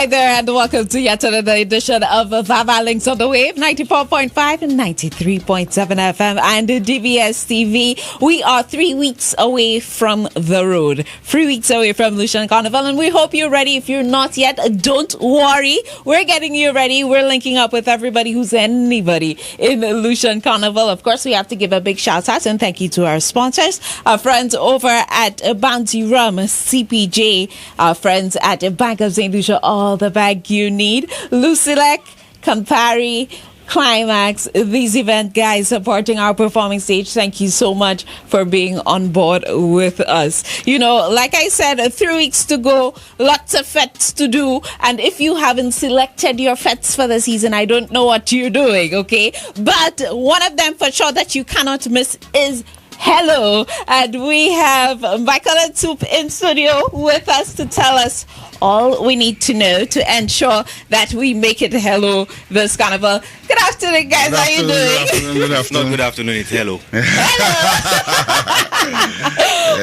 Hi there, and welcome to yet another edition of VAVAL Links on the Wave, 94.5 and 93.7 FM and DBS TV. We are 3 weeks away from the road, 3 weeks away from Lucian Carnival, and we hope you're ready. If you're not yet, don't worry. We're getting you ready. We're linking up with everybody who's anybody in Lucian Carnival. Of course, we have to give a big shout out and thank you to our sponsors, our friends over at Bounty Rum, CPJ, our friends at Bank of St.Lucia, all the bag you need, Lucilec, Campari, Climax, these event guys supporting our performing stage. Thank you so much for being on board with us. You know, like I said, 3 weeks to go, lots of fets to do, and if you haven't selected your fets for the season, I don't know what you're doing, okay? But one of them for sure that you cannot miss is Hello, and we have Michael and Soup in studio with us to tell us all we need to know to ensure that we make it Hello this carnival. Good afternoon, guys. How are you doing? Good afternoon. Good afternoon. It's Hello.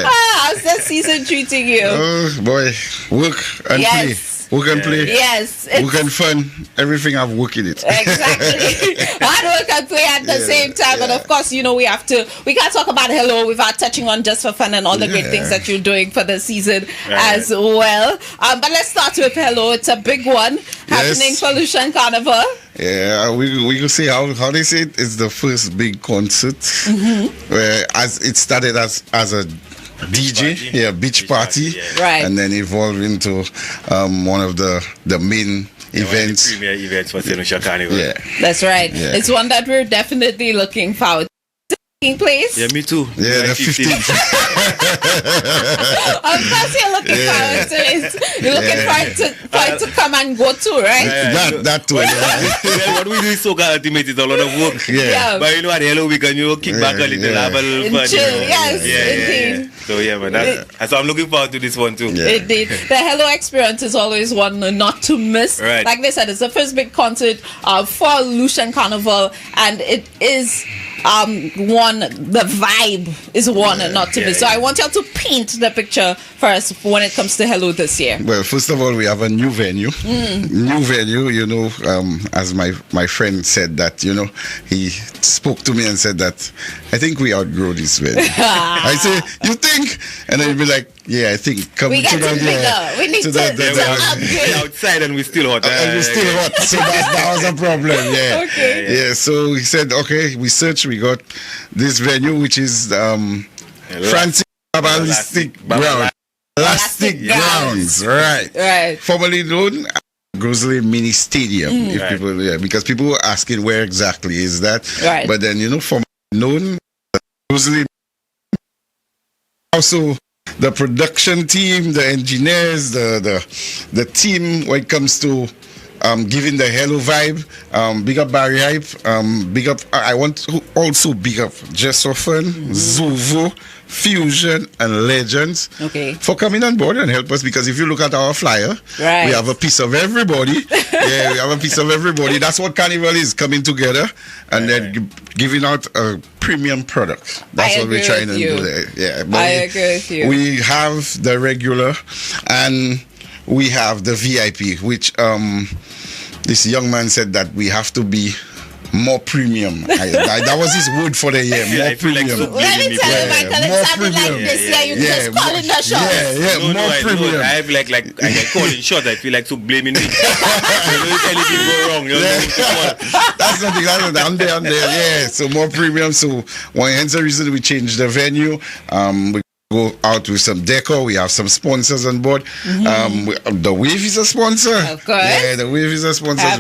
How's the season treating you? Oh boy, work and play. Work and play. Yes. Work and fun. Everything have work in it. Exactly. Hard work and play at the same time. And of course, you know, we can't talk about Hello without touching on Just for Fun and all the great things that you're doing for the season as well. But let's start with Hello. It's a big one happening for Lucian Carnival. Yeah, we can see how they say it. It's the first big concert where as it started as a DJ, beach party, right, and then evolved into one of the main events, the premier events for St.Lucia Carnival. Yeah, that's right. Yeah. It's one that we're definitely looking forward to. Place? Yeah, me too. Yeah, the 15th. Of course, you're looking forward to it. You're looking for it to come and go too, right? That too. Well, what we do is Soca Ultimate is a lot of work. Yeah. But you know what, Hello, we can kick back a little, have a little fun. Chill, yes, indeed. So yeah, man, so I'm looking forward to this one too. Yeah. Indeed. The Hello experience is always one not to miss. Right. Like they said, it's the first big concert for Lucian Carnival, and it is the vibe is one not to miss. So I want y'all to paint the picture for us when it comes to Hello this year. Well, first of all, we have a new venue. New venue, you know, as my friend said that, you know, he spoke to me and said that I think we outgrow this venue. I say, you think? And then he'd be like, yeah, I think. We get to bigger. We need to upgrade. Outside and we're still hot. And we're still hot. So that was a problem. Yeah. Okay. Yeah. So he said, okay, we searched. We got this venue, which is Francis Ballistic Ground. Elastic Grounds. Right. Formerly known as Grizzly Mini Stadium. If people, because people were asking where exactly is that. Right. But then, you know, formerly known as Grizzly. Also, the production team, the engineers, the team when it comes to giving the Hello vibe. Big up Barry Hype. Big up. I want to also big up Just for Fun, Zuvo, Fusion, and Legends for coming on board and help us. Because if you look at our flyer, we have a piece of everybody. We have a piece of everybody. That's what Carnival is, coming together and then giving out a premium product. That's what we're trying to do there. Yeah, but I agree with you. We have the regular and we have the VIP, which this young man said that we have to be more premium. That was his word for the year. More premium. Let me tell you, Michael, it sounded like this year you just calling the shots. More premium. I feel like I get calling shots. I feel like so blaming me. Anything go wrong. That's nothing. I'm there. Yeah. So more premium. So hence the reason we changed the venue. We go out with some decor. We have some sponsors on board. The Wave is a sponsor. Of course. Yeah, the Wave is a sponsor.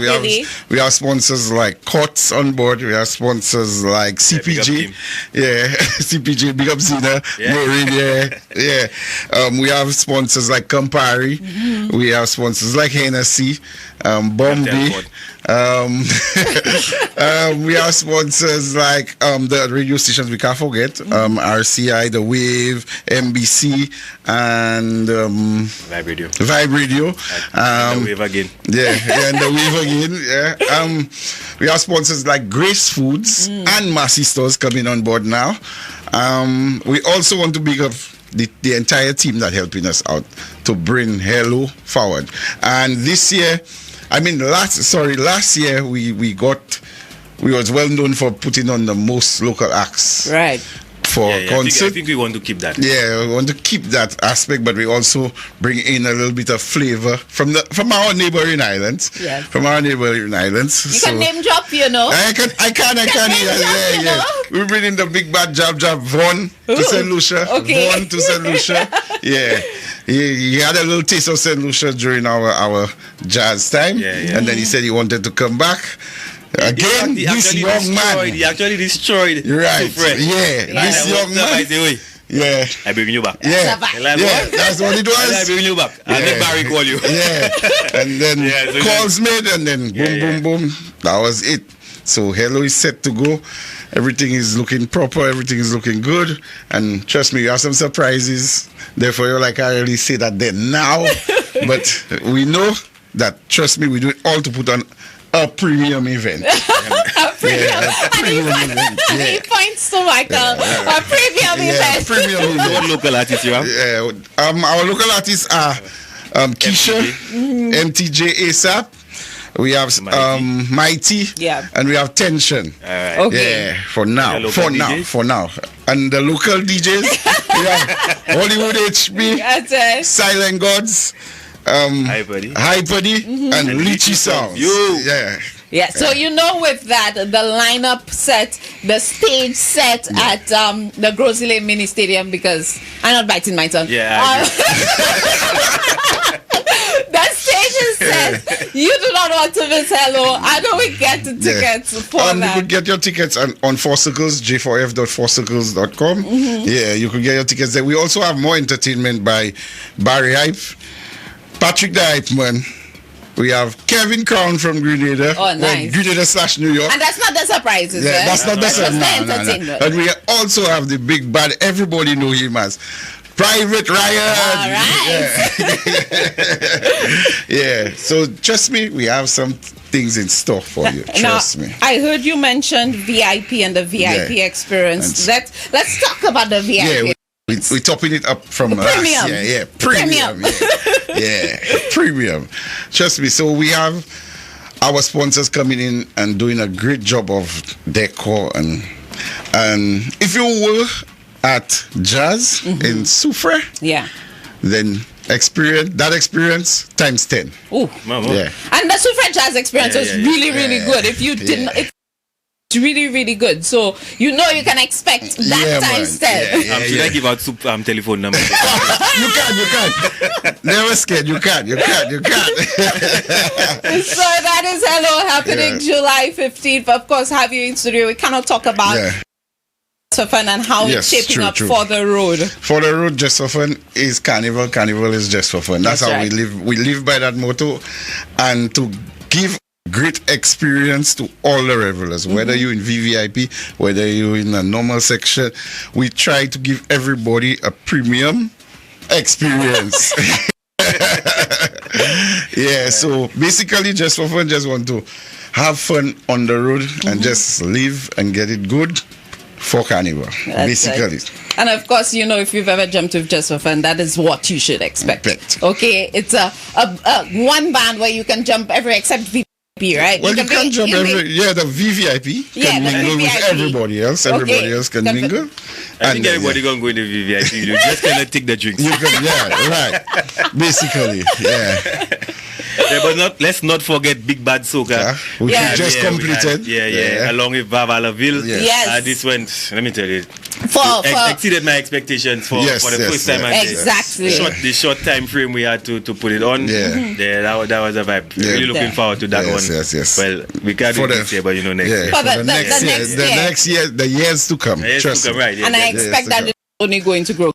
We have sponsors like Cots on board. We have sponsors like CPG. CPG, big up Zina. Maureen, we have sponsors like Campari. We have sponsors like Hennessy, Bombay. We have sponsors like the radio stations we can't forget, RCI, The Wave, MBC, and Vibe Radio. And The Wave again. And The Wave again. We have sponsors like Grace Foods and Massy Stores coming on board now. We also want to big up the entire team that helping us out to bring Hello forward. And this year, last year we was well known for putting on the most local acts. Right. For concert. I think we want to keep that. Yeah, we want to keep that aspect, but we also bring in a little bit of flavor from our neighboring islands. Yes. From our neighboring islands. You can name drop, you know. I can. Yeah. We bring in the big bad jab Von to St. Lucia. Okay. Von to St. Lucia. Yeah. He had a little taste of St. Lucia during our jazz time. Yeah. And then he said he wanted to come back. Again, this young man. He actually destroyed. Right. Yeah. This young man. Yeah. I bring you back. Yeah. That's what it was. I bring you back. I'll let Barry call you. Yeah. And then calls made, and then boom. That was it. So Hello is set to go. Everything is looking proper. Everything is looking good. And trust me, you have some surprises. Therefore, you're like, I really say that then now. But we know that, trust me, we do it all to put on a premium event. A premium. Event. He points to Michael. A premium event. Premium event. What local artists you have? Yeah, our local artists are Keisha, MTJ ASAP. We have Mighty, and we have Tension. Okay. Yeah, for now. And the local DJs, we have Hollywood HB, That's it. Silent Gods, High Buddy, and Lychee Sounds. Yeah, so you know with that, the lineup set, the stage set at the Grosley Lane Mini Stadium, because I'm not biting my tongue. Yeah. That stage is set. You do not want to miss Hello. How do we get the tickets for that? You could get your tickets on 4 Circles, j4f.4circles.com. Yeah, you could get your tickets there. We also have more entertainment by Barry Hype, Patrick the Hype Man. We have Kevin Crown from Grenada. Oh, nice. Grenada/New York. And that's not the surprise, is it? That's not the surprise. That's the entertainment. And we also have the big bad, everybody know him as Private Ryan. All right. Yeah. So trust me, we have some things in store for you. Trust me. I heard you mentioned VIP and the VIP experience. Let's talk about the VIP. Yeah, we're topping it up from premium. last year. Yeah, premium. Premium. Trust me. So we have our sponsors coming in and doing a great job of decor, and if you were at Jazz in Soufre, then experience times 10. Oh, yeah. And the Soufre Jazz experience was really good. If you didn't, it's really good. So you know you can expect that times 10. Should I give out telephone number? You can. Never scared. You can. So that is Hello happening July 15th. Of course, have you in studio. We cannot talk about for fun and how it's shaping up for the road. For the road, just for fun is carnival. Carnival is just for fun. That's how we live. We live by that motto, and to give great experience to all the revelers, whether you're in VVIP, whether you're in a normal section. We try to give everybody a premium experience. So basically, just for fun, just want to have fun on the road and just live and get it good for Carnival, basically. Right. And of course, you know, if you've ever jumped with Just for Fun, that is what you should expect. Okay, it's a one band where you can jump except VVIP, right? Well, you can jump the VVIP can mingle with everybody else. Everybody else can mingle. I think everybody gonna go in the VVIP. You just cannot take the drinks. You can, right. Basically, but let's not forget Big Bad Soca. Which we just completed. Along with VAVAL. Yes. This went, let me tell you, exceeded my expectations for the first time. Exactly. The short time frame we had to put it on. That was a vibe. Really looking forward to that one. Yes. Well, we can't do this year, but you know, next year. For the next year. The years to come. Trust me. Right. And I expect that it's only going to grow.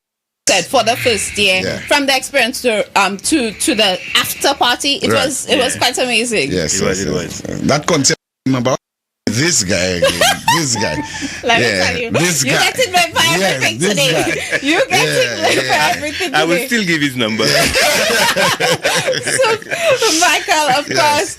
For the first year, from the experience to the after party, it was quite amazing. Yes, it was. That concept about this guy again. This guy. Let me tell you, you get it by everything today. You get it by everything today. I will still give his number. So, Michael, of course,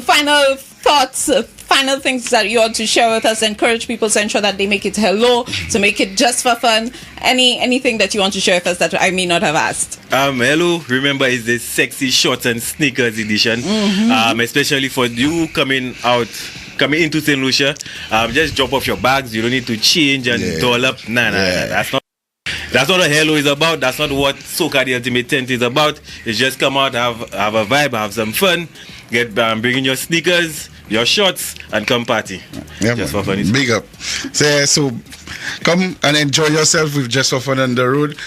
final thoughts. final things that you want to share with us? Encourage people to ensure that they make it hello, to make it just for fun. Anything that you want to share with us that I may not have asked? Hello. Remember, it's the sexy shorts and sneakers edition. Especially for you coming into St. Lucia. Just drop off your bags. You don't need to change and doll up. Nah. That's not what hello is about. That's not what Soca the Ultimate Tent is about. It's just come out, have a vibe, have some fun, bring in your sneakers, your shorts, and come party. Just for fun. Big up. So come and enjoy yourself with Just for Fun on the Road.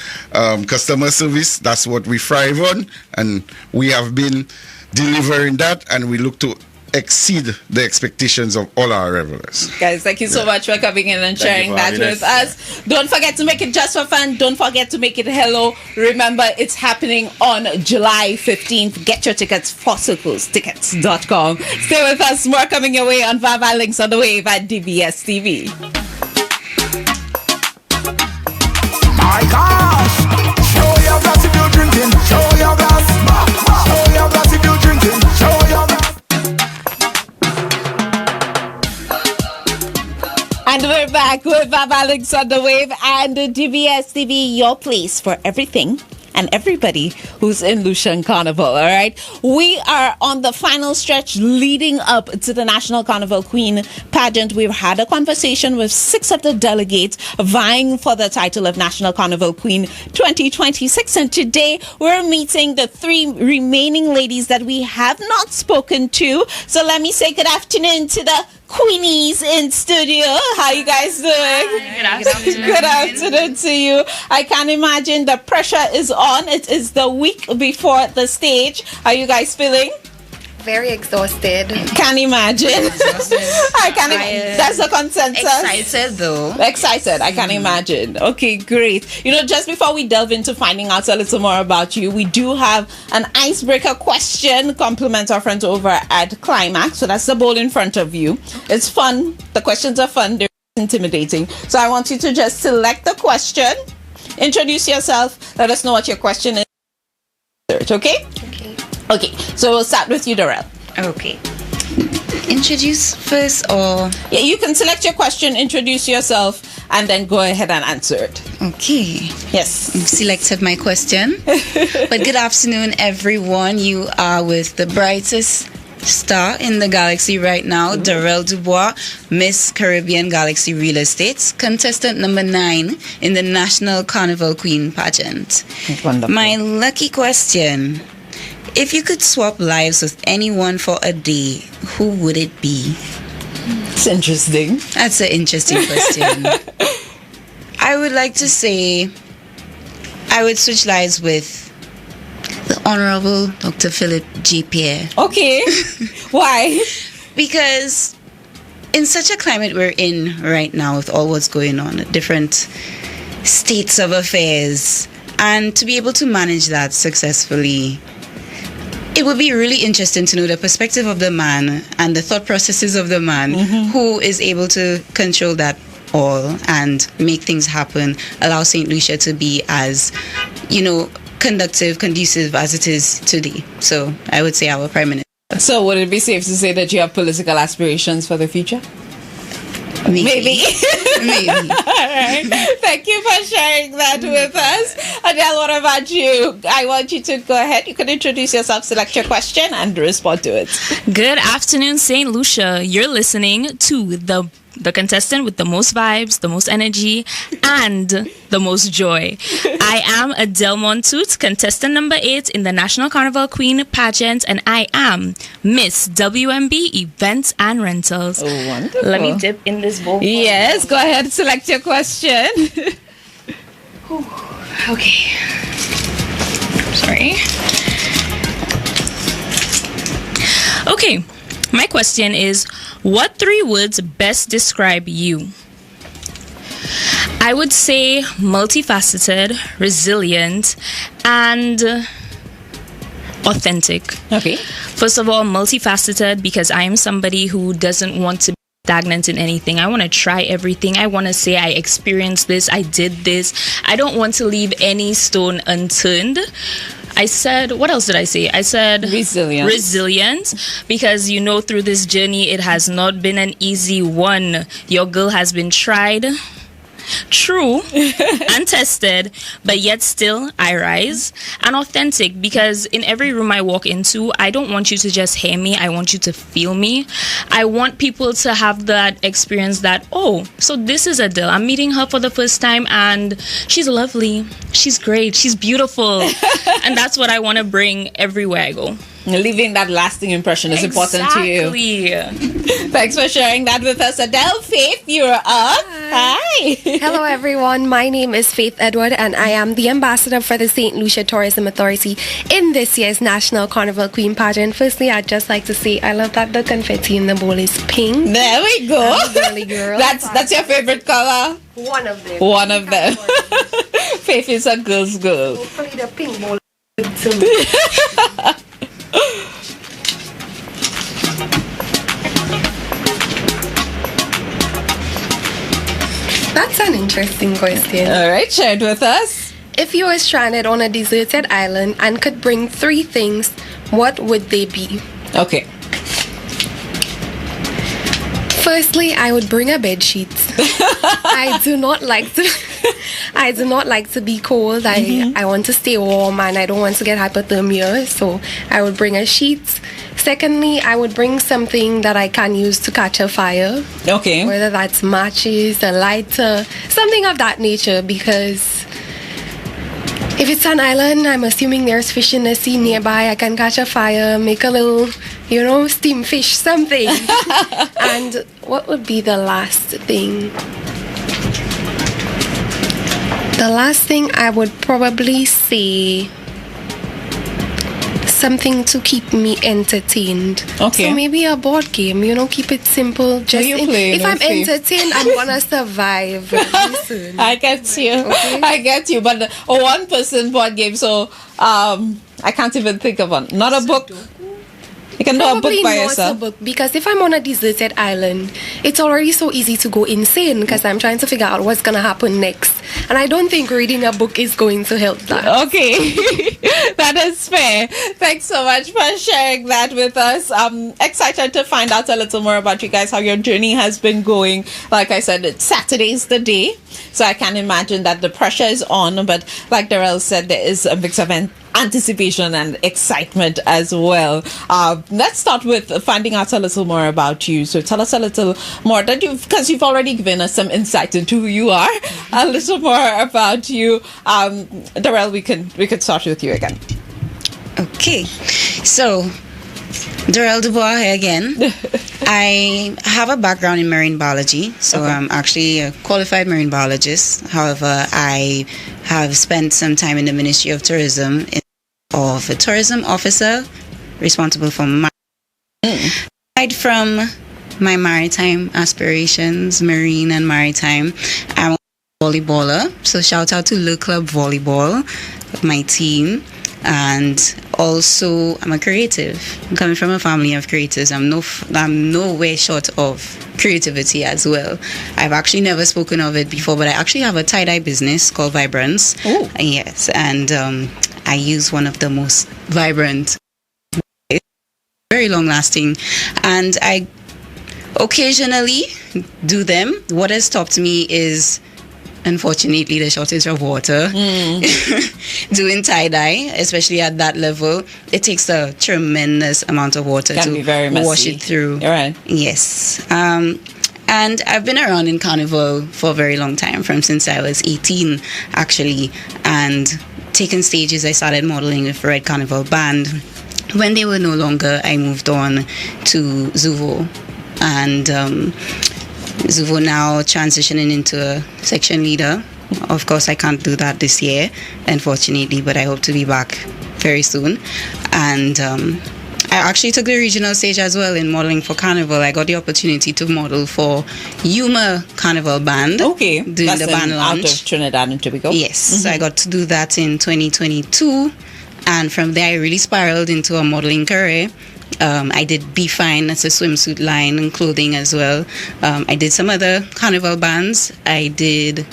Customer service, that's what we thrive on, and we have been delivering that, and we look to exceed the expectations of all our revelers. Guys, thank you so much for coming in and sharing that with us. Don't forget to make it just for fun. Don't forget to make it hello. Remember, it's happening on July 15th. Get your tickets for circlestickets.com. Stay with us. More coming your way on VAVAL Links on the Wave at DBS TV. My gosh! Show your glass if you're drinking. Show your glass. Show your glass if you're drinking. Show your glass. And we're back with VAVAL Links on the Wave and DBS TV, your place for everything and everybody who's in Lucian Carnival, all right? We are on the final stretch leading up to the National Carnival Queen pageant. We've had a conversation with 6 of the delegates vying for the title of National Carnival Queen 2026. And today we're meeting the 3 remaining ladies that we have not spoken to. So let me say good afternoon to the Queenies in studio. How you guys doing? Good afternoon. Good afternoon to you. I can imagine the pressure is on. It is the week before the stage. How you guys feeling? Very exhausted. Can imagine. I can. That's the consensus. Excited though. Excited. I can imagine. Okay, great. You know, just before we delve into finding out a little more about you, we do have an icebreaker question. Compliment our friends over at Climax. So that's the bowl in front of you. It's fun. The questions are fun. They're intimidating. So I want you to just select the question, introduce yourself, let us know what your question is. Okay? Okay, so we'll start with you, Darrell. Okay. Introduce first or... Yeah, you can select your question, introduce yourself, and then go ahead and answer it. Okay. Yes. I've selected my question. But good afternoon, everyone. You are with the brightest star in the galaxy right now, Darrell Dubois, Miss Caribbean Galaxy Real Estate, contestant number 9 in the National Carnival Queen pageant. Wonderful. My lucky question... If you could swap lives with anyone for a day, who would it be? It's interesting. That's an interesting question. I would like to say I would switch lives with the Honorable Dr. Philip G. Pierre. Okay. Why? Because in such a climate we're in right now with all what's going on, different states of affairs, and to be able to manage that successfully, it would be really interesting to know the perspective of the man and the thought processes of the man who is able to control that all and make things happen, allow St. Lucia to be as, conducive as it is today. So I would say our Prime Minister. So would it be safe to say that you have political aspirations for the future? Maybe. Maybe. All right. Thank you for sharing that with us. Adele, what about you? I want you to go ahead. You can introduce yourself, select your question, and respond to it. Good afternoon, St. Lucia. You're listening to the contestant with the most vibes, the most energy, and the most joy. I am Adele Montoot, contestant number 8 in the National Carnival Queen pageant, and I am Miss WMB Events and Rentals. Oh, wonderful. Let me dip in this bowl. Yes, go ahead, select your question. Okay. Sorry. Okay. My question is, what 3 words best describe you? I would say multifaceted, resilient, and authentic. Okay. First of all, multifaceted because I am somebody who doesn't want to be stagnant in anything. I want to try everything. I want to say I experienced this, I did this. I don't want to leave any stone unturned. I said, what else did I say? I said resilient, because through this journey it has not been an easy one. Your girl has been tried, true, and tested, but yet still I rise. And authentic, because in every room I walk into, I don't want you to just hear me, I want you to feel me. I want people to have that experience that, oh, so this is Adele, I'm meeting her for the first time and she's lovely, she's great, she's beautiful. And that's what I want to bring everywhere I go. Leaving that lasting impression is important to you. Thanks for sharing that with us, Adele. Faith, you're up. Hi. Hello, everyone. My name is Faith Edward, and I am the ambassador for the St. Lucia Tourism Authority in this year's National Carnival Queen Pageant. Firstly, I'd just like to say I love that the confetti in the bowl is pink. There we go. I'm a girly girl. That's your favorite color? One of them. One of them. Faith is a girl's girl. Hopefully the pink bowl is good to me. That's an interesting question. All right, share it with us. If you were stranded on a deserted island and could bring 3 things, what would they be? Okay. Firstly, I would bring a bed sheet. I do not like to be cold. I want to stay warm and I don't want to get hypothermia, so I would bring a sheet. Secondly, I would bring something that I can use to catch a fire. Okay. Whether that's matches, a lighter, something of that nature, because if it's an island, I'm assuming there's fish in the sea nearby. I can catch a fire, make a little, steam fish, something. And what would be the last thing? The last thing I would probably say something to keep me entertained. Okay. So maybe a board game, keep it simple. Just if I'm entertained, I'm gonna survive very soon. I get you. Okay. I get you. But a 1-person board game, so I can't even think of one. Not a book. You can do a book Probably by not yourself. a book, because if I'm on a deserted island, it's already so easy to go insane because I'm trying to figure out what's gonna happen next, and I don't think reading a book is going to help that. Okay, that is fair. Thanks so much for sharing that with us. I'm excited to find out a little more about you guys, how your journey has been going. Like I said, Saturday's the day, so I can imagine that the pressure is on, but like Darrell said, there is a mix of anticipation and excitement as well. Let's start with finding out a little more about you. So tell us a little more, because you've already given us some insight into who you are. A little more about you. Darrell, we could start with you again. Okay, so Darrell Dubois here again. I have a background in marine biology, so I'm actually a qualified marine biologist. However, I have spent some time in the Ministry of Tourism of a tourism officer responsible for aside from my maritime aspirations, marine and maritime, I'm a volleyballer. So shout out to Le Club Volleyball, my team. And also, I'm a creative. I'm coming from a family of creatives. I'm nowhere short of creativity as well. I've actually never spoken of it before, but I actually have a tie-dye business called Vibrance. Ooh. Yes, and I use one of the most vibrant, very long-lasting, and I occasionally do them. What has stopped me is, unfortunately, the shortage of water. Doing tie-dye, especially at that level, it takes a tremendous amount of water to wash it through. You're right. Yes. And I've been around in Carnival for a very long time, since I was 18, actually. And taking stages, I started modeling with Red Carnival Band. When they were no longer, I moved on to Zuvo. And Zuvo now transitioning into a section leader. Of course, I can't do that this year, unfortunately, but I hope to be back very soon. And I actually took the regional stage as well in modeling for Carnival. I got the opportunity to model for Yuma Carnival Band. Okay, doing that's the band launch. Out of Trinidad and Tobago. Yes, so I got to do that in 2022. And from there, I really spiraled into a modeling career. I did Be Fine as a swimsuit line and clothing as well. I did some other carnival bands. I did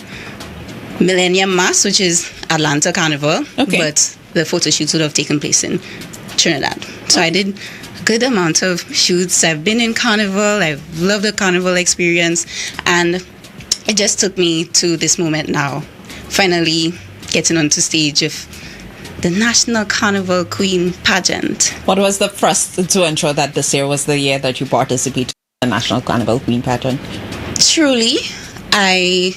Millennium Mass, which is Atlanta Carnival, but the photo shoots would have taken place in Trinidad. So I did a good amount of shoots. I've been in Carnival. I've loved the Carnival experience, and it just took me to this moment now, finally getting onto stage of the National Carnival Queen pageant. What was the thrust to ensure that this year was the year that you participated in the National Carnival Queen pageant? Truly, I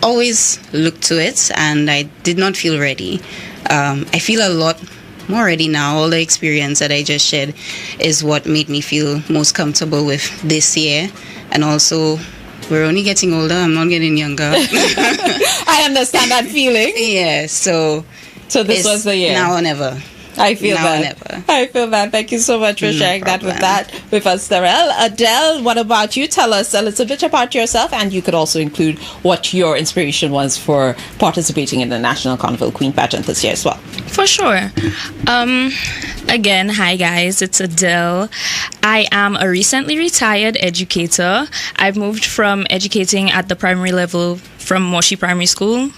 always looked to it and I did not feel ready. I feel a lot more ready now. All the experience that I just shared is what made me feel most comfortable with this year. And also, we're only getting older. I'm not getting younger. I understand that feeling. Yeah, so this was the year. Now or never. I feel Now or that. never. I feel that. Thank you so much for sharing that with us, Darrell. Adele, what about you? Tell us a little bit about yourself, and you could also include what your inspiration was for participating in the National Carnival Queen pageant this year as well. For sure. Again, hi guys, it's Adele. I am a recently retired educator. I've moved from educating at the primary level from Moshi Primary School.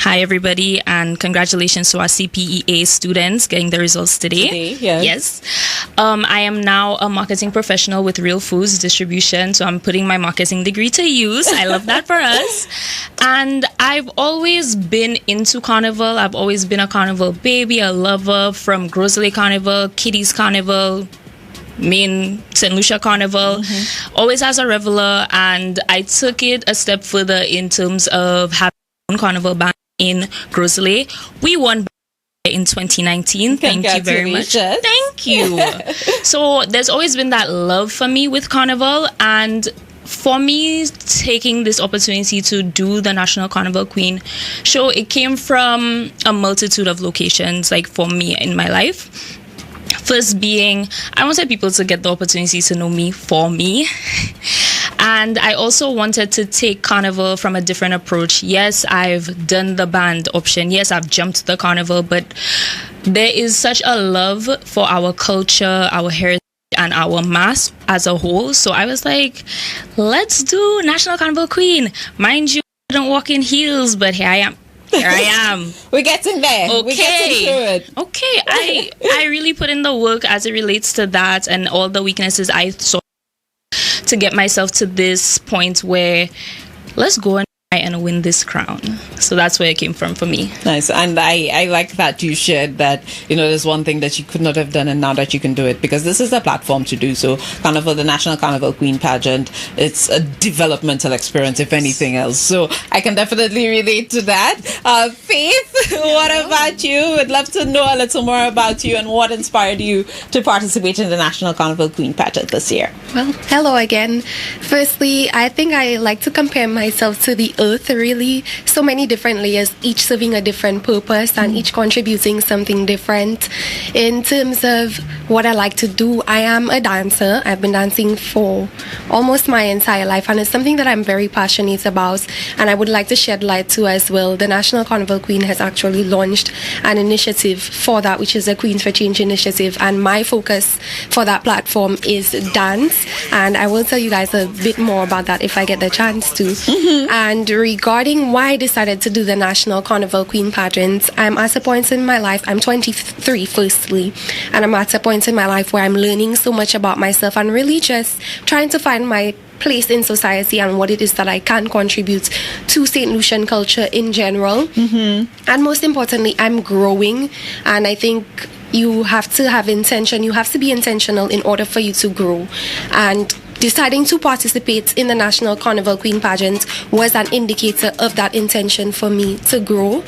Hi everybody, and congratulations to our CPEA students getting the results today. Yes. I am now a marketing professional with Real Foods Distribution, so I'm putting my marketing degree to use. I love that for us. And I've always been into Carnival. I've always been a Carnival baby, a lover, from Grosley Carnival, Kitty's Carnival, main St. Lucia Carnival, always as a reveler, and I took it a step further in terms of having my own carnival band in Grosley. We won in 2019. Thank you very much. Thank you. So there's always been that love for me with Carnival, and for me taking this opportunity to do the National Carnival Queen show, it came from a multitude of locations, like for me in my life. First being, I wanted people to get the opportunity to know me for me. And I also wanted to take Carnival from a different approach. Yes, I've done the band option. Yes, I've jumped the Carnival, but there is such a love for our culture, our heritage, and our mass as a whole. So I was like, let's do National Carnival Queen. Mind you, I don't walk in heels, but here I am. We're getting there. Okay. We're getting through it. Okay. I really put in the work as it relates to that and all the weaknesses I saw to get myself to this point where let's go and try and win this crown. So that's where it came from for me. Nice. And I like that you shared that, there's one thing that you could not have done and now that you can do it, because this is a platform to do so. Carnival, the National Carnival Queen pageant, it's a developmental experience, if anything else. So I can definitely relate to that. Faith, what about you? Would love to know a little more about you and what inspired you to participate in the National Carnival Queen pageant this year. Well, hello again. Firstly, I think I like to compare myself to the earth, really. So many different layers, each serving a different purpose and each contributing something different. In terms of what I like to do, I am a dancer. I've been dancing for almost my entire life, and it's something that I'm very passionate about, and I would like to shed light to as well. The National Carnival Queen has actually launched an initiative for that, which is the Queens for Change initiative, and my focus for that platform is dance, and I will tell you guys a bit more about that if I get the chance to. And regarding why I decided to do the National Carnival Queen pageant, I'm at a point in my life, I'm 23 firstly, and I'm at a point in my life where I'm learning so much about myself and really just trying to find my place in society and what it is that I can contribute to St. Lucian culture in general. And most importantly, I'm growing, and I think you have to have intention. You have to be intentional in order for you to grow. And deciding to participate in the National Carnival Queen pageant was an indicator of that intention for me to grow.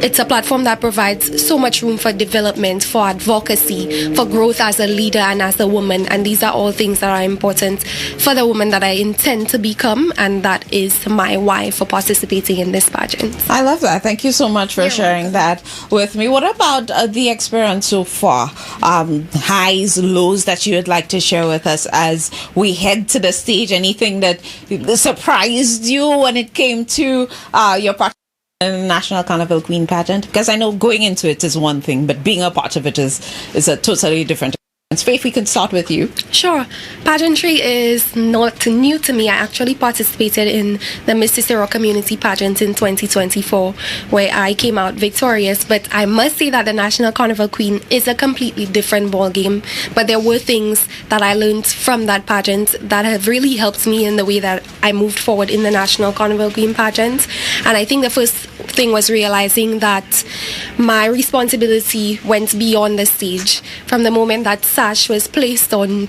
It's a platform that provides so much room for development, for advocacy, for growth as a leader and as a woman, and these are all things that are important for the woman that I intend to become, and that is my why for participating in this pageant. I love that. Thank you so much for sharing that with me. What about the experience so far? Highs, lows that you would like to share with us as we head to the stage? Anything that surprised you when it came to your participation in the National Carnival Queen pageant? Because I know going into it is one thing, but being a part of it is a totally different experience. Faith, we can start with you. Sure. Pageantry is not new to me. I actually participated in the Miss Cicero Community Pageant in 2024, where I came out victorious. But I must say that the National Carnival Queen is a completely different ballgame. But there were things that I learned from that pageant that have really helped me in the way that I moved forward in the National Carnival Queen pageant. And I think the first thing was realizing that my responsibility went beyond the stage. From the moment that sash is placed on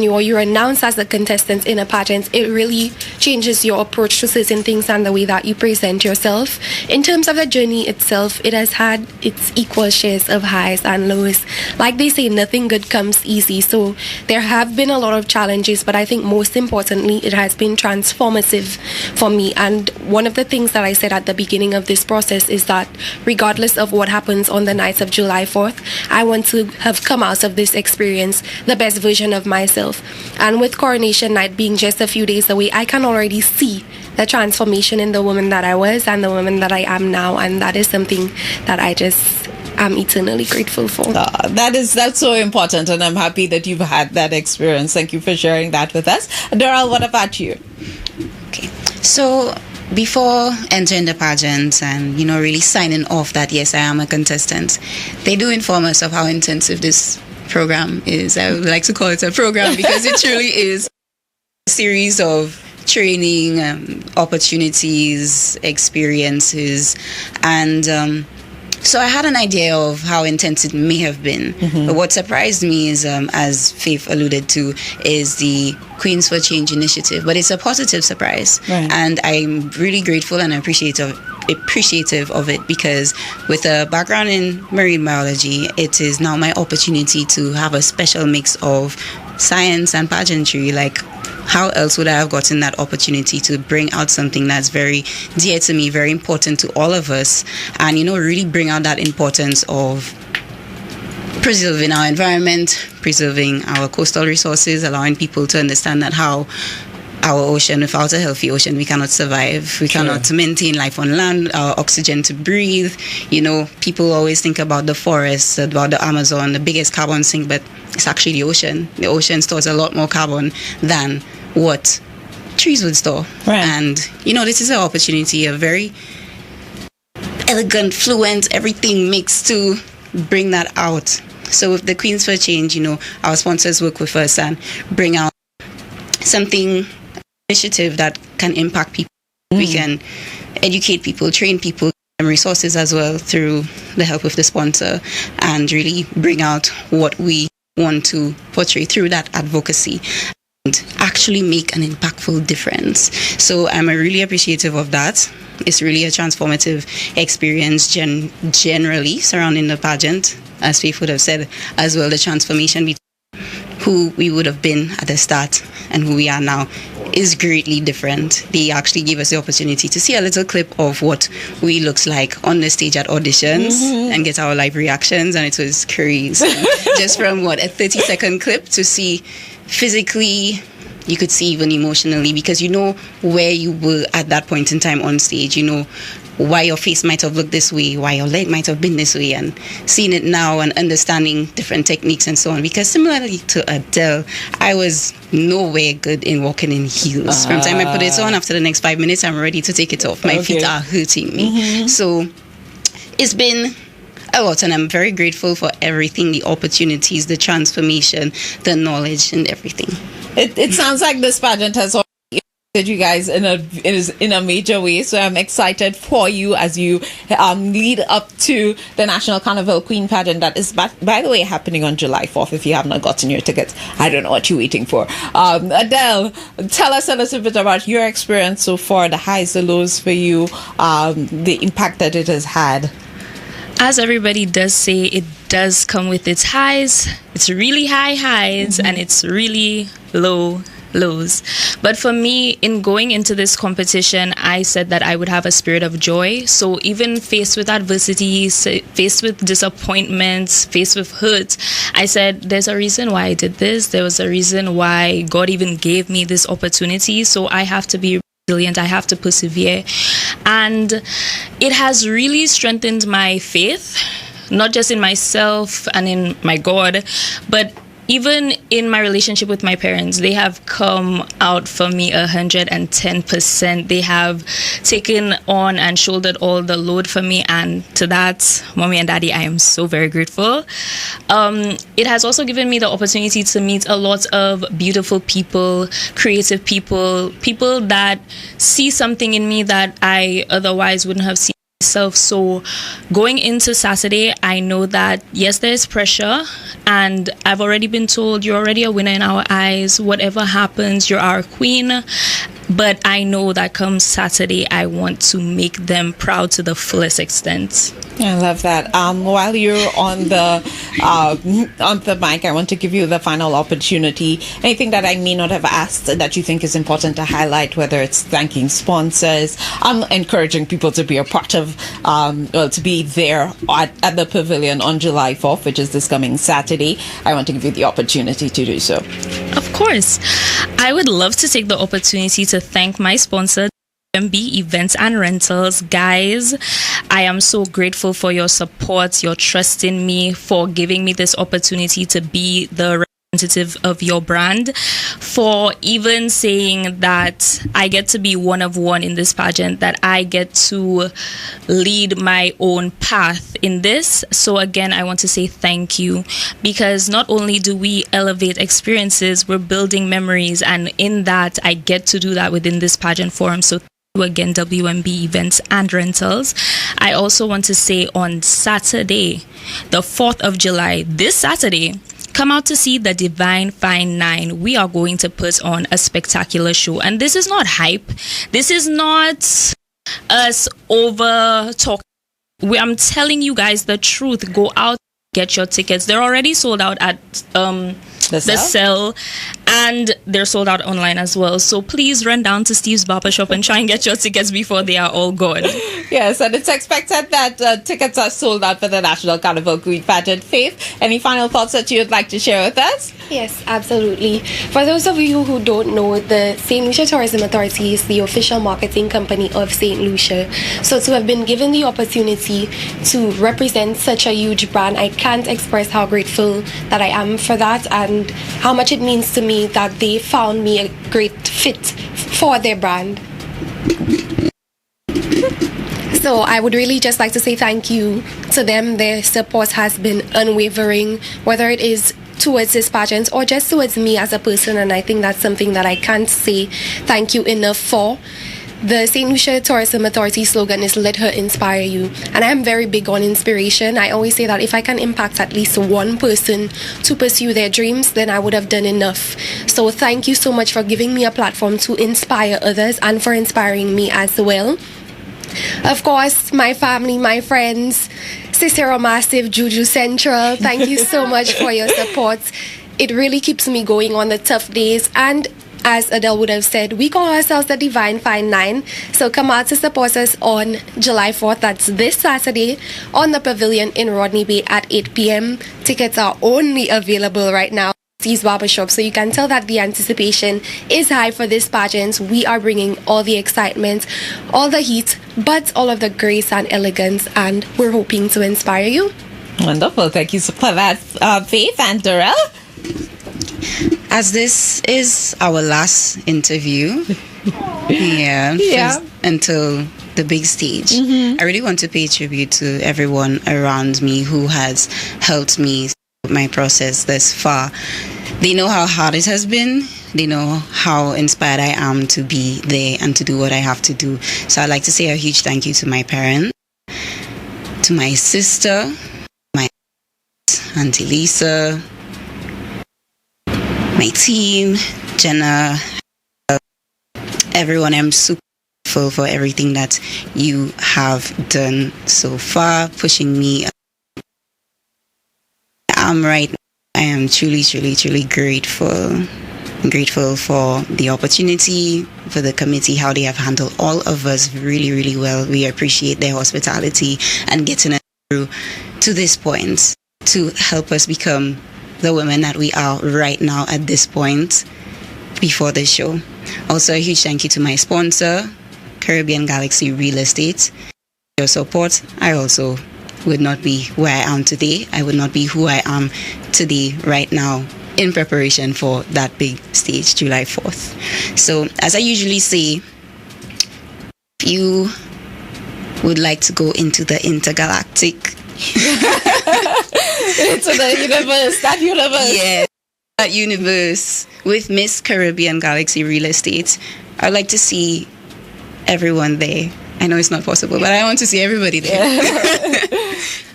you, or you're announced as a contestant in a pageant, it really changes your approach to certain things and the way that you present yourself. In terms of the journey itself, it has had its equal shares of highs and lows. Like they say, nothing good comes easy. So there have been a lot of challenges, but I think most importantly, it has been transformative for me. And one of the things that I said at the beginning of this process is that regardless of what happens on the night of July 4th, I want to have come out of this experience the best version of myself. And with coronation night being just a few days away, I can already see the transformation in the woman that I was and the woman that I am now, and that is something that I just am eternally grateful for. That's so important, and I'm happy that you've had that experience. Thank you for sharing that with us. Doral, what about you? Okay, so before entering the pageant and really signing off that yes, I am a contestant, they do inform us of how intensive this program is. I would like to call it a program because it truly is a series of training, opportunities, experiences, and so I had an idea of how intense it may have been. But what surprised me is, as Faith alluded to, is the Queens for Change initiative. But it's a positive surprise. Right. And I'm really grateful and appreciative of it, because with a background in marine biology, it is now my opportunity to have a special mix of science and pageantry. Like, how else would I have gotten that opportunity to bring out something that's very dear to me, very important to all of us, and really bring out that importance of preserving our environment, preserving our coastal resources, allowing people to understand that how our ocean, without a healthy ocean, we cannot survive. We cannot maintain life on land, our oxygen to breathe. People always think about the forests, about the Amazon, the biggest carbon sink, but it's actually the ocean. The ocean stores a lot more carbon than what trees would store. Right. And, this is an opportunity, a very elegant, fluent, everything mixed to bring that out. So with the Queens for Change, our sponsors work with us and bring out something, initiative that can impact people. We can educate people, train people, and resources as well through the help of the sponsor, and really bring out what we want to portray through that advocacy and actually make an impactful difference. So I'm really appreciative of that. It's really a transformative experience generally surrounding the pageant, as Faith would have said, as well, the transformation between who we would have been at the start and who we are now is greatly different. They actually gave us the opportunity to see a little clip of what we looks like on the stage at auditions and get our live reactions, and it was crazy. Just from a 30-second clip to see physically, you could see even emotionally, because where you were at that point in time on stage, why your face might have looked this way, why your leg might have been this way, and seeing it now and understanding different techniques and so on. Because similarly to Adele, I was nowhere good in walking in heels. From the time I put it on, after the next 5 minutes, I'm ready to take it off. My feet are hurting me. So it's been a lot, and I'm very grateful for everything, the opportunities, the transformation, the knowledge, and everything. It sounds like this pageant has impacted you guys in a major way, so I'm excited for you as you lead up to the National Carnival Queen pageant that is, by the way, happening on July 4th. If you have not gotten your tickets, I don't know what you're waiting for. Adele, tell us a little bit about your experience so far, the highs, the lows for you, the impact that it has had. As everybody does say, it does come with its highs. It's really high highs and it's really low lows. But for me, in going into this competition, I said that I would have a spirit of joy. So even faced with adversity, faced with disappointments, faced with hurt, I said there's a reason why I did this. There was a reason why God even gave me this opportunity. So I have to be resilient. I have to persevere. And it has really strengthened my faith not just in myself and in my God, but even in my relationship with my parents. They have come out for me 110%. They have taken on and shouldered all the load for me, and to that, mommy and daddy, I am so very grateful. It has also given me the opportunity to meet a lot of beautiful people, creative people, people that see something in me that I otherwise wouldn't have seen myself. So going into Saturday, I know that yes, there's pressure, and I've already been told you're already a winner in our eyes. Whatever happens, you're our queen. But I know that come Saturday, I want to make them proud to the fullest extent. I love that. While you're on the mic, I want to give you the final opportunity. Anything that I may not have asked that you think is important to highlight, whether it's thanking sponsors, encouraging people to be a part of, to be there at the pavilion on July 4th, which is this coming Saturday. I want to give you the opportunity to do so. Of course. I would love to take the opportunity to thank my sponsor, MB Events and Rentals. Guys, I am so grateful for your support, your trust in me, for giving me this opportunity to be the representative of your brand, for even saying that I get to be one of one in this pageant, that I get to lead my own path in this. So again, I want to say thank you, because not only do we elevate experiences, we're building memories, and in that I get to do that within this pageant forum. So again, WMB Events and Rentals. I also want to say on Saturday, the 4th of July, this Saturday, come out to see the Divine Fine 9. We are going to put on a spectacular show. And this is not hype. This is not us over talking. I'm telling you guys the truth. Go out, get your tickets. They're already sold out at the cell, and they're sold out online as well. So please run down to Steve's Barbershop and try and get your tickets before they are all gone. Yes, and it's expected that tickets are sold out for the National Carnival Queen Pageant. Faith, any final thoughts that you would like to share with us? Yes, absolutely. For those of you who don't know, the St. Lucia Tourism Authority is the official marketing company of St. Lucia. So to have been given the opportunity to represent such a huge brand, I can't express how grateful that I am for that, and how much it means to me that they found me a great fit for their brand. So I would really just like to say thank you to them. Their support has been unwavering, whether it is towards this pageant or just towards me as a person, and I think that's something that I can't say thank you enough for. The St. Lucia Tourism Authority slogan is "Let her inspire you," and I'm very big on inspiration. I always say that if I can impact at least one person to pursue their dreams, then I would have done enough. So thank you so much for giving me a platform to inspire others and for inspiring me as well. Of course, my family, my friends, Cicero Massive, Juju Central, thank you so much for your support. It really keeps me going on the tough days, and as Adele would have said, we call ourselves the Divine Fine 9. So come out to support us on July 4th. That's this Saturday on the pavilion in Rodney Bay at 8 p.m. Tickets are only available right now at Steve's Barbershop. So you can tell that the anticipation is high for this pageant. We are bringing all the excitement, all the heat, but all of the grace and elegance. And we're hoping to inspire you. Wonderful. Thank you for that, Faith and Darrell. As this is our last interview, until the big stage, I really want to pay tribute to everyone around me who has helped me through my process thus far. They know how hard it has been. They know how inspired I am to be there and to do what I have to do. So I'd like to say a huge thank you to my parents, to my sister, my Auntie Lisa, my team, Jenna, everyone. I'm super grateful for everything that you have done so far, pushing me. I'm right. I am truly, truly, truly grateful. Grateful for the opportunity, for the committee, how they have handled all of us really, really well. We appreciate their hospitality and getting us through to this point to help us become the women that we are right now at this point before the show. Also, a huge thank you to my sponsor, Caribbean Galaxy Real Estate. Your support, I also would not be where I am today. I would not be who I am today right now in preparation for that big stage, July 4th. So, as I usually say, if you would like to go into the intergalactic Into the universe, that universe. Yeah, that universe with Miss Caribbean Galaxy Real Estate, I'd like to see everyone there. I know it's not possible, but I want to see everybody there.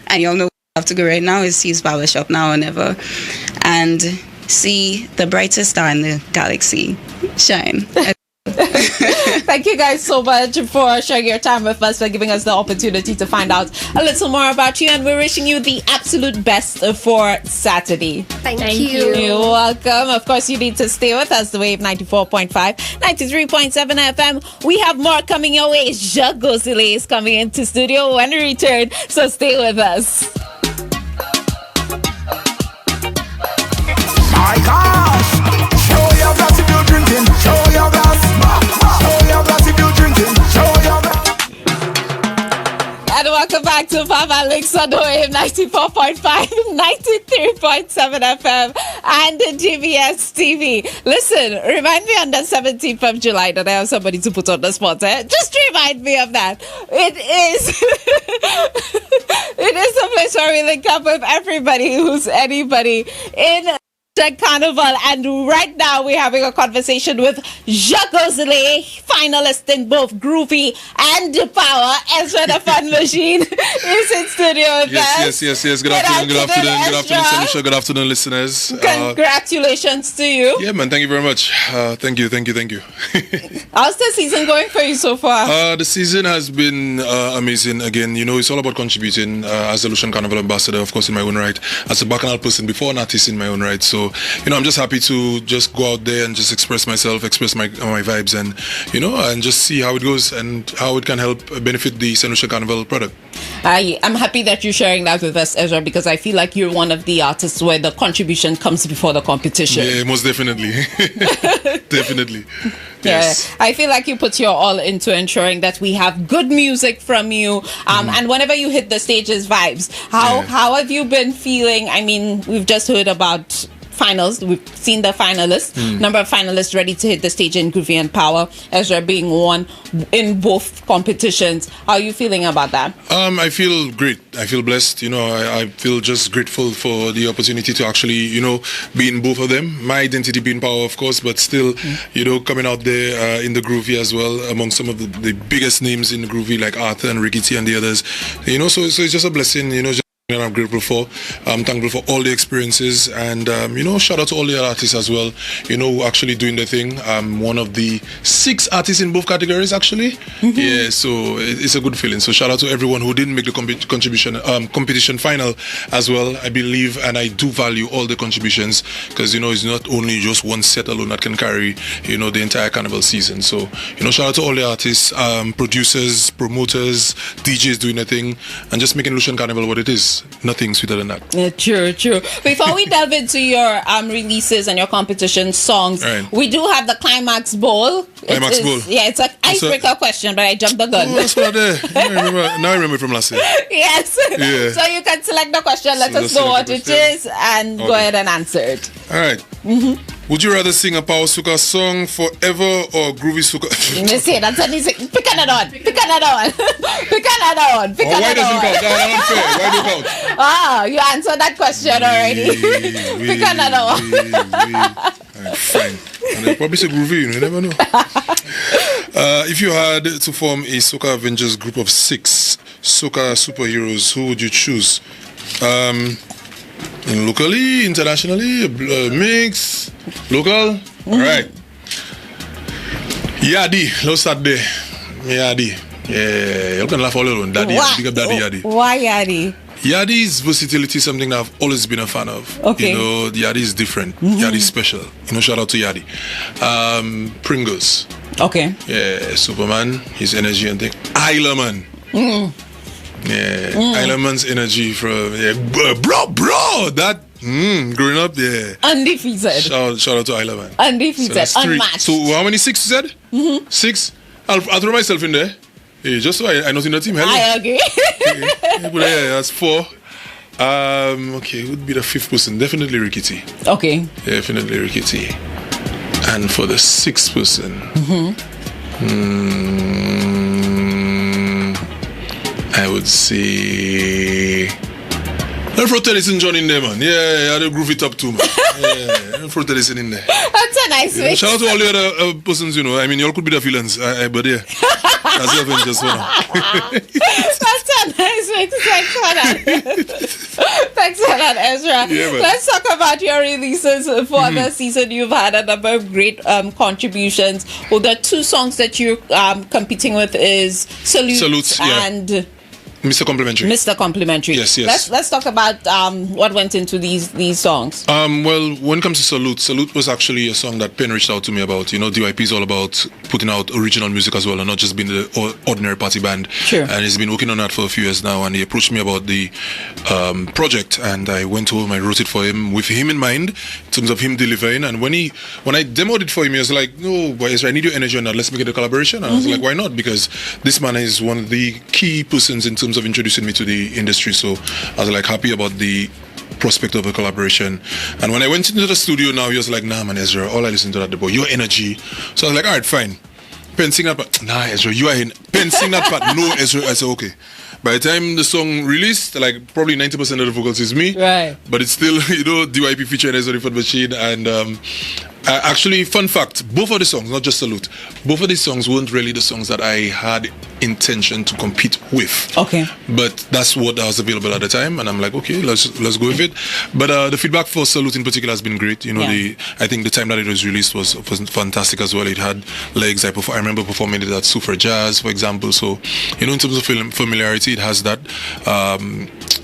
And y'all know where I have to go right now is C's Barbershop now or never. And see the brightest star in the galaxy shine. Thank you guys so much for sharing your time with us, for giving us the opportunity to find out a little more about you, and we're wishing you the absolute best for Saturday. Thank you. You're welcome. Of course, you need to stay with us. The Wave 94.5, 93.7 FM. We have more coming your way. Jacques Gosselin is coming into studio when we return, so stay with us. My gosh, show your glass if you're drinking. Show your glass. Show your glass if you're drinking. Show your glass. And welcome back to VAVAL Links on the Wave 94.5, 93.7 FM and GBS TV. Listen, remind me on the 17th of July that I have somebody to put on the spot. Just remind me of that. It is it is a place where we link up with everybody who's anybody in the carnival, and right now we're having a conversation with Jacques Gosselin, finalist in both Groovy and The Power. Ezra the Fun Machine is in studio with us. Yes. Good afternoon, Ezra. St. Lucia. Good afternoon, listeners. Congratulations to you. Yeah, man. Thank you very much. Thank you. How's the season going for you so far? The season has been amazing. Again, it's all about contributing as a Lucian Carnival ambassador, of course, in my own right, as a bacchanal person before an artist in my own right. So, I'm just happy to just go out there and just express myself, express my vibes, and and just see how it goes and how it can help benefit the St. Lucia Carnival product. I'm happy that you're sharing that with us, Ezra, because I feel like you're one of the artists where the contribution comes before the competition. Yeah, most definitely. Definitely. Yes. Yeah, I feel like you put your all into ensuring that we have good music from you. And whenever you hit the stages, vibes. How have you been feeling? I mean, we've just heard about finals. We've seen the finalists, number of finalists ready to hit the stage in Groovy and Power, Ezra being one in both competitions. How are you feeling about that? I feel great. I feel blessed. I feel just grateful for the opportunity to actually, be in both of them. My identity being Power, of course, but still, coming out there in the Groovy as well, among some of the biggest names in the Groovy like Arthur and Ricky T and the others. So it's just a blessing. And I'm grateful for. I'm thankful for all the experiences, and shout out to all the artists as well. Who actually doing the thing. I'm one of the 6 artists in both categories actually. Yeah, so it's a good feeling. So shout out to everyone who didn't make the competition final as well. I believe and I do value all the contributions, because it's not only just one set alone that can carry the entire carnival season. So shout out to all the artists, producers, promoters, DJs doing the thing, and just making Lucian Carnival what it is. Nothing sweeter than that. True. Before we delve into your releases and your competition songs, we do have the Climax Bowl. Yeah, it's an icebreaker question, but I jumped the gun. Oh, that's what there. Now I remember from last year. Yes. Yeah. So you can select the question, let us know what it is, and go ahead and answer it. All right. Would you rather sing a Power Soca song forever or Groovy Soca? You see, that's an easy. Pick another one. Why doesn't count? That's unfair. Why do you count? You answered that question already. Pick another one. Right, fine. And they'll probably say Groovy, you never know. If you had to form a Soca Avengers group of 6 Soca superheroes, who would you choose? Locally, internationally, mix, local. All right. Yadi, let's start there. Yadi. Yeah, you can laugh all alone. Daddy, big up Daddy Yadi. Why Yadi? Yadi's versatility is something that I've always been a fan of. Okay. Yadi is different. Yadi is special. shout out to Yadi. Pringles. Okay. Yeah, Superman, his energy and thing. Islerman. Yeah, Islerman's energy from bro. That growing up, yeah. Undefeated. Shout out to Islerman. Undefeated, so unmatched. So how many 6 you said? 6. I'll throw myself in there. Hey, just so I know in the team. Hello. I agree. Yeah, that's 4. Okay, who would be the 5th person? Definitely Ricky T. Okay. Definitely Ricky T. And for the 6th person, I would say. Let's throw Tennyson John in there, man. Yeah, I'll groove it up too, man. Yeah, let's throw Tennyson in there. That's a nice mix. Shout out to all the other persons, I mean, y'all could be the villains, but yeah. That's the Avengers for now. That's a nice mix. Thanks for that. Thanks for that, Ezra. Yeah, man. Let's talk about your releases for the season. You've had a number of great contributions. Well, the 2 songs that you're competing with is Salute yeah. and Mr. Complimentary. Mr. Complimentary. Yes, yes. Let's talk about what went into these songs. Well, when it comes to Salute was actually a song that Penn reached out to me about. DYP is all about putting out original music as well and not just being the ordinary party band. Sure. And he's been working on that for a few years now, and he approached me about the project, and I went home, I wrote it for him with him in mind, in terms of him delivering. And when I demoed it for him, he was like, "No, but Ezra, I need your energy on that. Let's make it a collaboration." And I was like, "Why not?" Because this man is one of the key persons in terms of introducing me to the industry. So I was like happy about the prospect of a collaboration. And when I went into the studio now, he was like, "Nah, man, Ezra, all I listen to that, the boy, your energy." So I was like, "All right, fine. Pen sing that part." "Nah, Ezra, you are in. Pen sing that part." "No, Ezra." I said, "Okay." By the time the song released, like probably 90% of the vocals is me. Right. But it's still, DYP featuring Ezra for Machine. And actually, fun fact, both of the songs, not just Salute, both of these songs weren't really the songs that I had intention to compete with. Okay. But that's what was available at the time, and I'm like, okay, let's go with it. But the feedback for Salute in particular has been great. I think the time that it was released was fantastic as well. It had legs. I remember performing it at Super Jazz, for example. So, in terms of familiarity, it has that.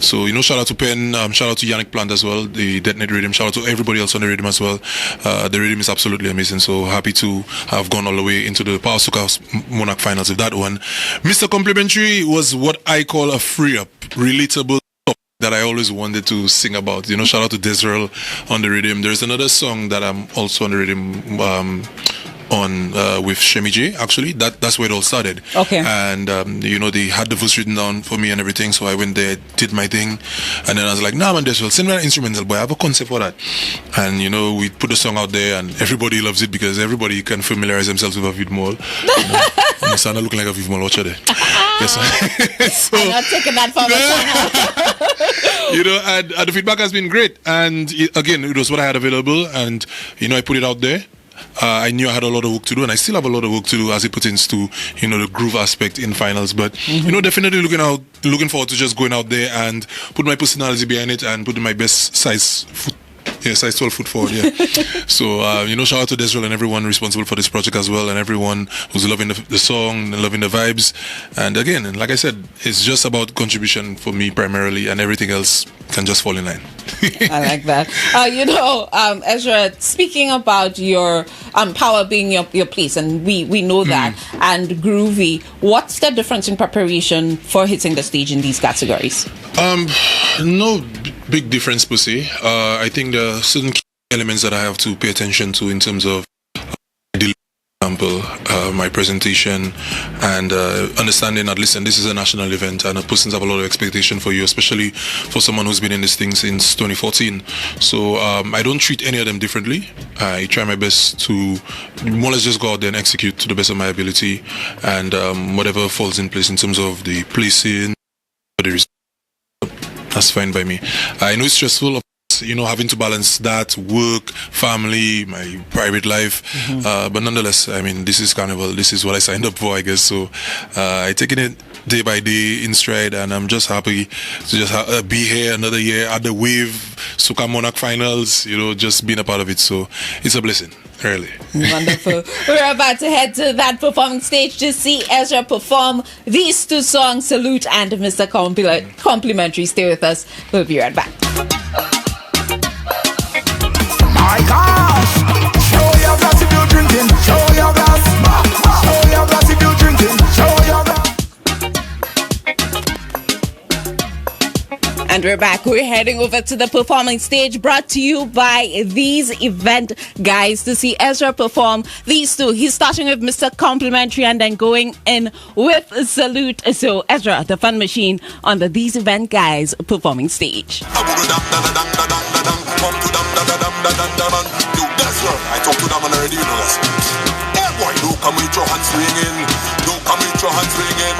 So, shout out to Penn, shout out to Yannick Plant as well, the Detonate Rhythm. Shout out to everybody else on the rhythm as well. The rhythm is absolutely amazing. So happy to have gone all the way into the Power Soca Monarch finals with that one. Mr. Complimentary was what I call a free up, relatable topic that I always wanted to sing about. Shout out to Desirel on the rhythm. There's another song that I'm also on the rhythm on with Shemi J. Actually, that's where it all started. Okay. And they had the verse written down for me and everything, so I went there, did my thing, and then I was like, "Nah, man, Desirel, send me an instrumental, boy. I have a concept for that." And we put the song out there, and everybody loves it because everybody can familiarize themselves with a Viv Mall. My son looking like a Viv Mall watcher there. Yes. So, I'm not taking that for myself. and the feedback has been great. And again, it was what I had available, and I put it out there. I knew I had a lot of work to do, and I still have a lot of work to do as it pertains to the groove aspect in finals. But definitely looking forward to just going out there and put my personality behind it and putting my best size 12 foot forward. Yeah. So shout out to Desirel and everyone responsible for this project as well, and everyone who's loving the song and loving the vibes. And again, like I said, it's just about contribution for me primarily, and everything else can just fall in line. I like that. Ezra, speaking about your power being your place, and we know that, and groovy, what's the difference in preparation for hitting the stage in these categories? No big difference per se. I think there are certain key elements that I have to pay attention to in terms of example, my presentation, and understanding that, listen, this is a national event and a person's have a lot of expectation for you, especially for someone who's been in this thing since 2014. So I don't treat any of them differently. I try my best to more or less just go out there and execute to the best of my ability, and whatever falls in place in terms of the placing, that's fine by me. I know it's stressful, having to balance that, work, family, my private life, but nonetheless, I mean, this is Carnival, this is what I signed up for, I guess. So I taking it day by day in stride, and I'm just happy to just be here another year at the Wave Soca Monarch finals, just being a part of it. So it's a blessing, really. Wonderful. We're about to head to that performance stage to see Ezra perform these 2 songs, Salute and Mr. Complimentary. Stay with us. We'll be right back. My gosh, show your glass if you're drinking. Show your glass. Show your glass if you're drinking. Show your glass. And we're back. We're heading over to the performing stage, brought to you by these event guys to see Ezra perform. These two, he's starting with Mr. Complimentary and then going in with Salute. So Ezra, the fun machine, on the These Event Guys performing stage. I talk to them already, you know that. Hey boy, don't come with your hands swinging. Don't come with your hands swinging.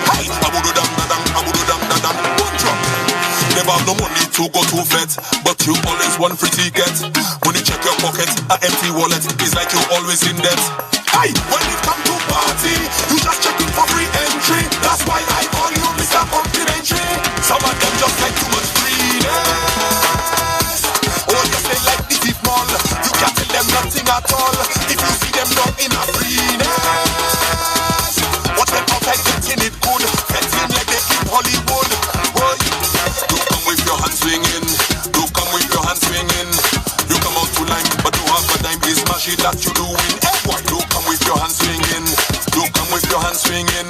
Hi, abudu dam da dam, abudu dam da dam. One drop. Never have no money to go to vet, but you always want free ticket. When you check your pocket, an empty wallet is like you always in debt. Hi, when it come to party, you just checking for free entry. That's why I call you Mr. Complimentary. Some of them just like too much freeness. Oh, yes, they like the deep mall. You can't tell them nothing at all. If you see them down in a freeness, watch them outside getting it good. Getting like they in Hollywood. Boy, you come with your hands swinging. You come with your hands swinging. You come out to line, but you have a dime. Is mashy that you doing? Hey boy, you come with your hands swinging. You come with your hands swinging.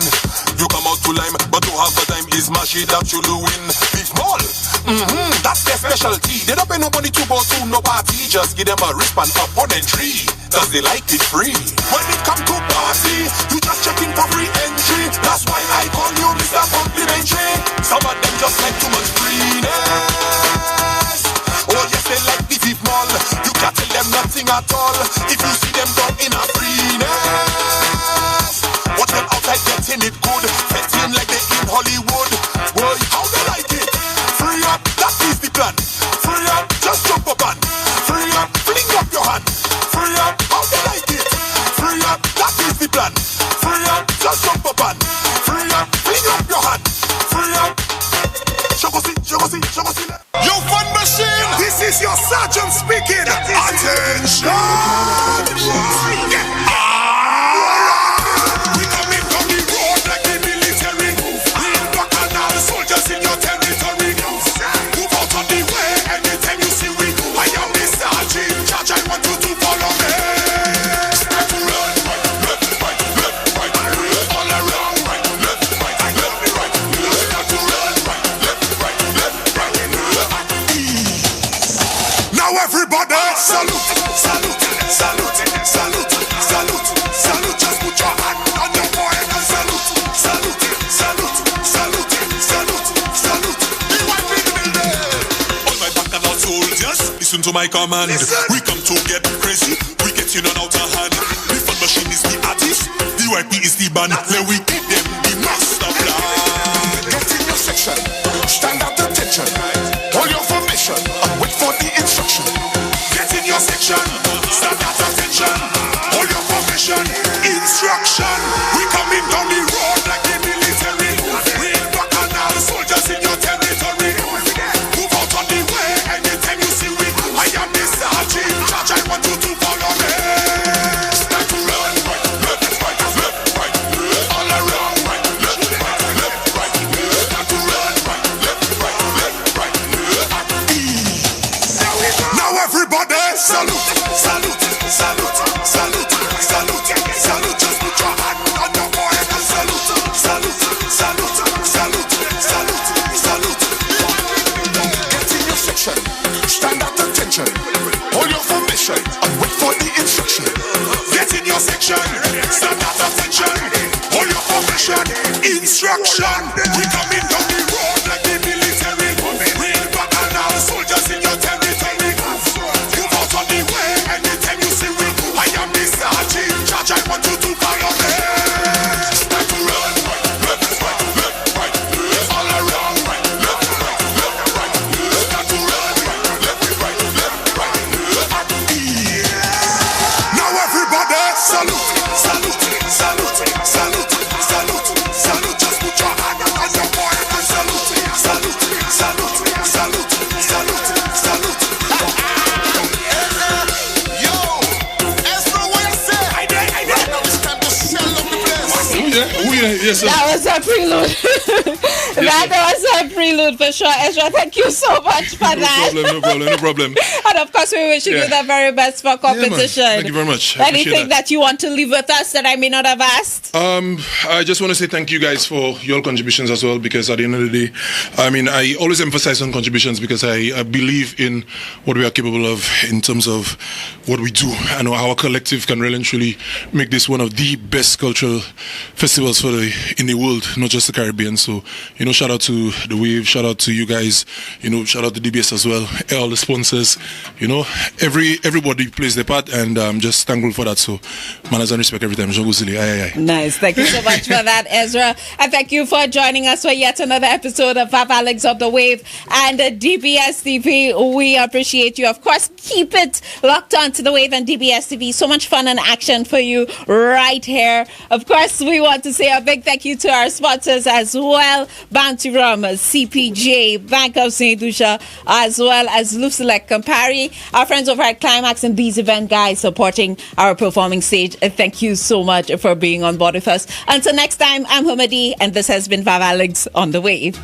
You come out to lime, but you have a dime. Is mashy that you doing? Big small. That's their specialty. They don't pay nobody to go to no party. Just give them a wristband up on entry, cause they like it free. When it come to party, you just checking for free entry. That's why I call you Mr. Complimentary. Some of them just like too much freeness. Oh yes, they like the deep mall. You can't tell them nothing at all. If you see them down in a freeness, watch them outside getting it good. Getting like they in Hollywood. Boy, how they like it? Free up, that is the plan. Free up, just jump up and free up, fling up your hand. Free up, how they like it? Free up, that is the plan. Free up, just jump up and free up, fling up your hand. Free up. Shogosi. You fun machine. This is your sergeant speaking. Attention. We coming from the road like the military. Real bacchanal soldiers in your territory. Move out of the way anytime you see we. I am the sergeant in charge. I want you to follow me. Start to run, left, right, all around, right, left, right, left, right. Start to run, left, right. Now everybody salute. Just put your hand on your forehead and salute. You want me to build it? All my bacchanal soldiers, listen to my command. We come to get crazy, we get in and out of hand. The fun machine is the artist, the YP is the band. Then we give them the master plan. Get in your section, stand at attention. Hold your formation and wait for the instruction. Get in your section, stand at attention. Hold your formation, instruction. We coming down the road like the military. Real bacchanal soldiers in your territory. Move out of the way anytime you see we. I am the sergeant in charge. I want you to follow me. Start to run, left, right, all around, right, left, right. Start to run, left, right. Now everybody salute. Just put your hand on your forehead and salute. Get in your section, stand at attention. Hold your formation and wait for the instruction. Get in your section, stand at attention. Hold your formation, instruction. We coming down the road like the military. Real bacchanal soldiers in your territory. Move out of the way anytime you see we. I am the sergeant in charge. I want you to follow me. Start to run, left, right, all around, right, left, right. Start to run, left, right. Now everybody salute. Just put your hand on your forehead and salute. Yo, Ezra, what you say? I know it's time to sell up the place. Yes, sir. That was a prelude. That was a prelude for sure, Ezra. Thank you so much for that. No problem. And of course, we wish you the very best for competition. Thank you very much. I appreciate Anything that you want to leave with us that I may not have asked? I just want to say thank you guys for your contributions as well, because at the end of the day, I mean, I always emphasize on contributions because I believe in what we are capable of in terms of what we do and how our collective can really and truly make this one of the best cultural festivals in the world, not just the Caribbean. So, shout out to The Wave, shout out to you guys, shout out to DBS as well, all the sponsors, everybody plays their part, and I'm just thankful for that. So, manners and respect every time. Nice. Thank you so much for that, Ezra. And thank you for joining us for yet another episode of VAVAL of the Wave and DBS TV. We appreciate you. Of course, keep it locked on to the Wave and DBS TV. So much fun and action for you right here. Of course, we want to say a big thank you to our sponsors as well. Bounty Rum, CPJ, Bank of St. Lucia, as well as Lucelec Campari. Our friends over at Climax and Bees Event Guys supporting our performing stage. Thank you so much for being on board with us. Until next time, I'm Humadi, and this has been VAVAL on the Wave.